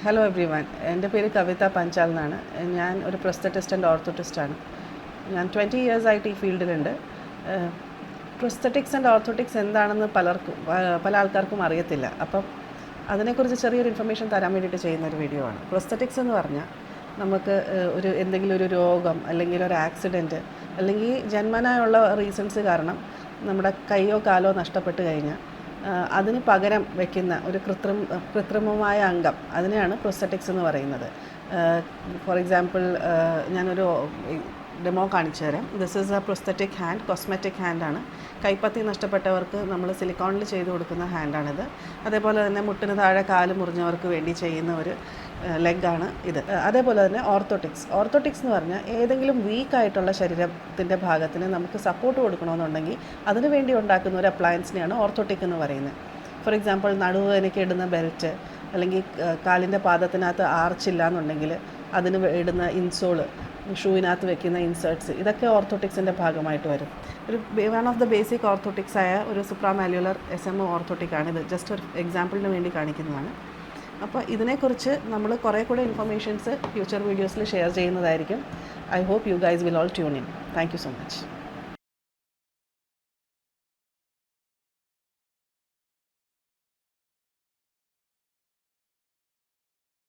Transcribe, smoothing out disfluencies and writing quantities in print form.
Hello every one, എൻ്റെ പേര് കവിത പഞ്ചാൽ എന്നാണ്. ഞാൻ ഒരു പ്രൊസ്തറ്റിസ്റ്റ് ആൻഡ് ഓർത്തോട്ടിസ്റ്റാണ്. ഞാൻ 20 ഇയേഴ്സായിട്ട് ഈ ഫീൽഡിലുണ്ട്. പ്രൊസ്തറ്റിക്സ് ആൻഡ് ഓർത്തോട്ടിക്സ് എന്താണെന്ന് പല ആൾക്കാർക്കും അറിയത്തില്ല. അപ്പം അതിനെക്കുറിച്ച് ചെറിയൊരു ഇൻഫർമേഷൻ തരാൻ വേണ്ടിയിട്ട് ചെയ്യുന്നൊരു വീഡിയോ ആണ്. പ്രൊസ്തറ്റിക്സ് എന്ന് പറഞ്ഞാൽ നമുക്ക് എന്തെങ്കിലും ഒരു രോഗം അല്ലെങ്കിൽ ഒരു ആക്സിഡൻറ്റ് അല്ലെങ്കിൽ ജന്മനായുള്ള റീസൺസ് കാരണം നമ്മുടെ കൈയോ കാലോ നഷ്ടപ്പെട്ട് കഴിഞ്ഞാൽ അതിന് പകരം വയ്ക്കുന്ന ഒരു കൃത്രിമമായ അംഗം, അതിനെയാണ് പ്രൊസ്തറ്റിക്സ് എന്ന് പറയുന്നത്. ഫോർ എക്സാമ്പിൾ, ഞാനൊരു ഡെമോ കാണിച്ചു തരാം. This is a prosthetic hand, cosmetic ഹാൻഡാണ്. കൈപ്പത്തി നഷ്ടപ്പെട്ടവർക്ക് നമ്മൾ സിലിക്കോണിൽ ചെയ്ത് കൊടുക്കുന്ന ഹാൻഡാണിത്. അതേപോലെ തന്നെ മുട്ടിന് താഴെ കാല് മുറിഞ്ഞവർക്ക് വേണ്ടി ചെയ്യുന്ന ഒരു ലെഗാണ് ഇത്. അതേപോലെ തന്നെ ഓർത്തോട്ടിക്സ് എന്ന് പറഞ്ഞാൽ ഏതെങ്കിലും വീക്കായിട്ടുള്ള ശരീരത്തിൻ്റെ ഭാഗത്തിന് നമുക്ക് സപ്പോർട്ട് കൊടുക്കണമെന്നുണ്ടെങ്കിൽ അതിനു വേണ്ടി ഉണ്ടാക്കുന്ന ഒരു അപ്ലയൻസിനെയാണ് ഓർത്തോട്ടിക് എന്ന് പറയുന്നത്. ഫോർ എക്സാമ്പിൾ, നടുവേദനയ്ക്ക് ഇടുന്ന ബെൽറ്റ്, അല്ലെങ്കിൽ കാലിൻ്റെ പാദത്തിനകത്ത് ആർച്ചില്ല എന്നുണ്ടെങ്കിൽ അതിന് ഇടുന്ന ഇൻസോള്, ഷൂവിനകത്ത് വെക്കുന്ന ഇൻസേർട്ട്സ്, ഇതൊക്കെ ഓർത്തോട്ടിക്സിൻ്റെ ഭാഗമായിട്ട് വരും. One of the basic orthotics ആയ ഒരു സുപ്രാമാല്യുലർ SMO ഓർത്തോട്ടിക്കാണ് ഇത്. ജസ്റ്റ് ഒരു എക്സാമ്പിളിന് വേണ്ടി കാണിക്കുന്നതാണ്. അപ്പോൾ ഇതിനെക്കുറിച്ച് നമ്മൾ കുറേ കൂടെ ഇൻഫർമേഷൻസ് ഫ്യൂച്ചർ വീഡിയോസിൽ ഷെയർ ചെയ്യുന്നതായിരിക്കും. I hope you guys will all tune in. Thank you so much.